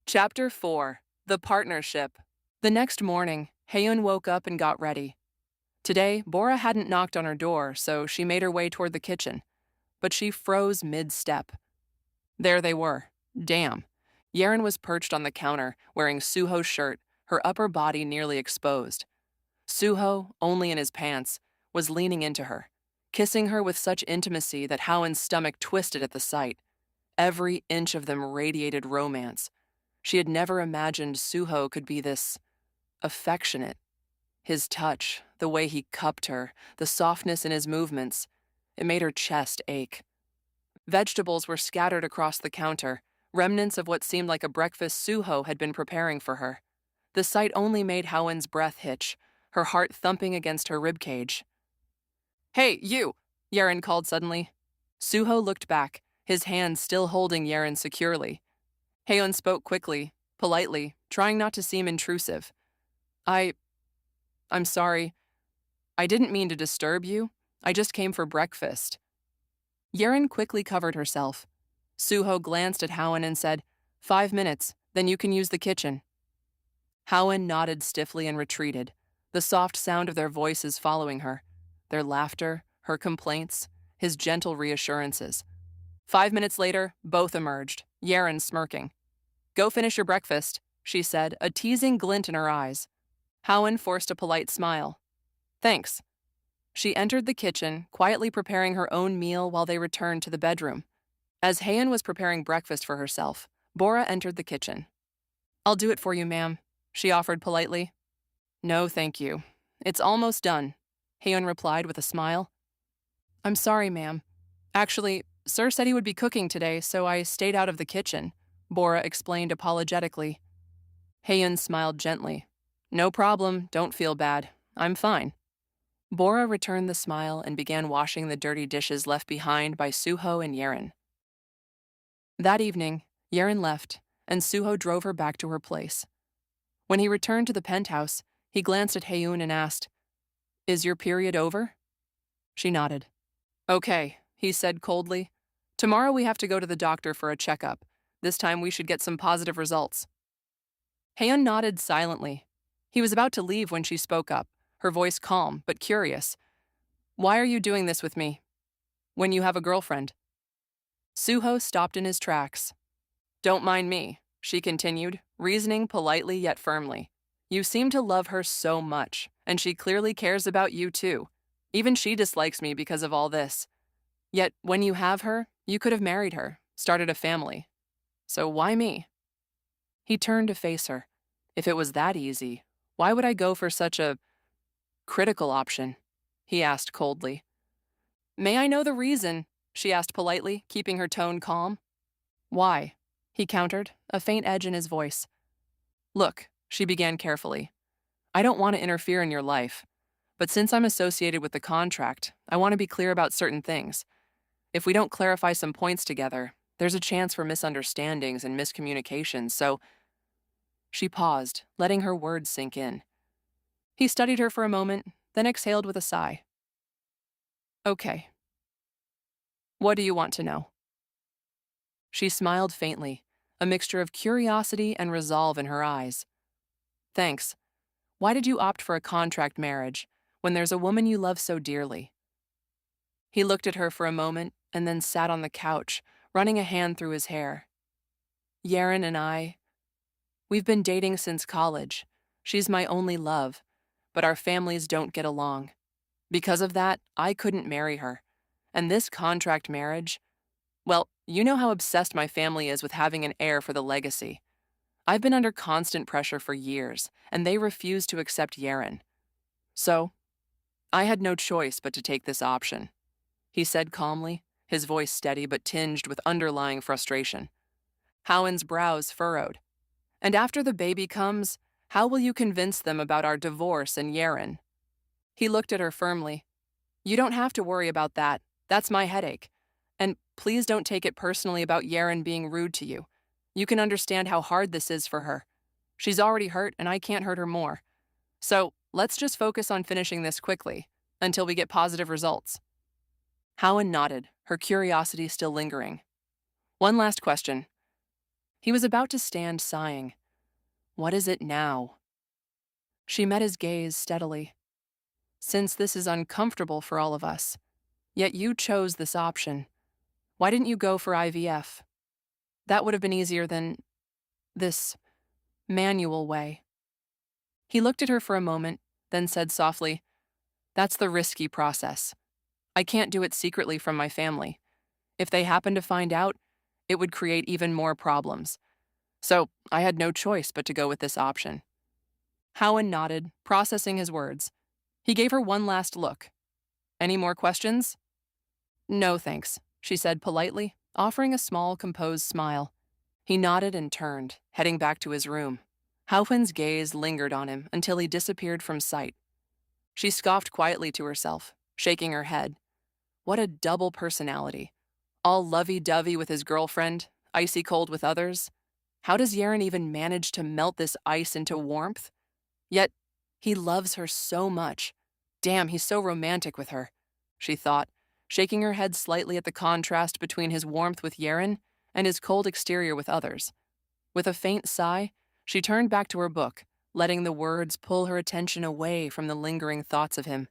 Chapter 4. The Partnership. The next morning, Heun woke up and got ready. Today, Bora hadn't knocked on her door, so she made her way toward the kitchen. But she froze mid-step. There they were. Damn. Yeren was perched on the counter, wearing Suho's shirt, her upper body nearly exposed. Suho, only in his pants, was leaning into her, kissing her with such intimacy that Howen's stomach twisted at the sight. Every inch of them radiated romance. She had never imagined Suho could be this affectionate. His touch, the way he cupped her, the softness in his movements, it made her chest ache. Vegetables were scattered across the counter, remnants of what seemed like a breakfast Suho had been preparing for her. The sight only made Howen's breath hitch, her heart thumping against her ribcage. "Hey, you!" Yeren called suddenly. Suho looked back, his hand still holding Yeren securely. Heun spoke quickly, politely, trying not to seem intrusive. I'm sorry. I didn't mean to disturb you. I just came for breakfast." Yeren quickly covered herself. Suho glanced at Howen and said, 5 minutes, then you can use the kitchen." Howen nodded stiffly and retreated, the soft sound of their voices following her, their laughter, her complaints, his gentle reassurances. 5 minutes later, both emerged, Yeren smirking. "Go finish your breakfast," she said, a teasing glint in her eyes. Howen forced a polite smile. "Thanks." She entered the kitchen, quietly preparing her own meal while they returned to the bedroom. As Heun was preparing breakfast for herself, Bora entered the kitchen. "I'll do it for you, ma'am," she offered politely. "No, thank you. It's almost done," Heun replied with a smile. "I'm sorry, ma'am. Actually, Sir said he would be cooking today, so I stayed out of the kitchen," Bora explained apologetically. Heun smiled gently. "No problem, don't feel bad. I'm fine." Bora returned the smile and began washing the dirty dishes left behind by Suho and Yeren. That evening, Yeren left, and Suho drove her back to her place. When he returned to the penthouse, he glanced at Heun and asked, "Is your period over?" She nodded. "Okay," he said coldly. "Tomorrow we have to go to the doctor for a checkup. This time we should get some positive results." Heun nodded silently. He was about to leave when she spoke up, her voice calm but curious. "Why are you doing this with me? When you have a girlfriend?" Suho stopped in his tracks. "Don't mind me," she continued, reasoning politely yet firmly. "You seem to love her so much, and she clearly cares about you too. Even she dislikes me because of all this. Yet when you have her, you could have married her, started a family. So why me?" He turned to face her. If it was that easy, why would I go for such a critical option? He asked coldly. "May I know the reason?" she asked politely, keeping her tone calm. "Why?" he countered, a faint edge in his voice. "Look," she began carefully, "I don't want to interfere in your life. But since I'm associated with the contract, I want to be clear about certain things. If we don't clarify some points together, there's a chance for misunderstandings and miscommunications, so—" She paused, letting her words sink in. He studied her for a moment, then exhaled with a sigh. "Okay. What do you want to know?" She smiled faintly, a mixture of curiosity and resolve in her eyes. "Thanks. Why did you opt for a contract marriage when there's a woman you love so dearly?" He looked at her for a moment and then sat on the couch, running a hand through his hair. "Yeren and we've been dating since college. She's my only love, but our families don't get along. Because of that, I couldn't marry her. And this contract marriage, well, you know how obsessed my family is with having an heir for the legacy. I've been under constant pressure for years, and they refuse to accept Yeren. So, I had no choice but to take this option," he said calmly, his voice steady but tinged with underlying frustration. Howen's brows furrowed. "And after the baby comes, how will you convince them about our divorce and Yeren?" He looked at her firmly. "You don't have to worry about that. That's my headache. And please don't take it personally about Yeren being rude to you. You can understand how hard this is for her. She's already hurt, and I can't hurt her more. So let's just focus on finishing this quickly, until we get positive results." Howen nodded, her curiosity still lingering. "One last question. He was about to stand, sighing. What is it now? She met his gaze steadily. Since this is uncomfortable for all of us, yet you chose this option, why didn't you go for IVF? That would have been easier than this manual way. He looked at her for a moment, then said softly, That's the risky process. I can't do it secretly from my family. If they happen to find out, it would create even more problems. So I had no choice but to go with this option. Howen nodded, processing his words. He gave her one last look. Any more questions? No, thanks, she said politely, offering a small, composed smile. He nodded and turned, heading back to his room. Howen's gaze lingered on him until he disappeared from sight. She scoffed quietly to herself, shaking her head. What a double personality. All lovey-dovey with his girlfriend, icy cold with others. How does Yaren even manage to melt this ice into warmth? Yet, he loves her so much. Damn, he's so romantic with her, she thought, shaking her head slightly at the contrast between his warmth with Yaren and his cold exterior with others. With a faint sigh, she turned back to her book, letting the words pull her attention away from the lingering thoughts of him.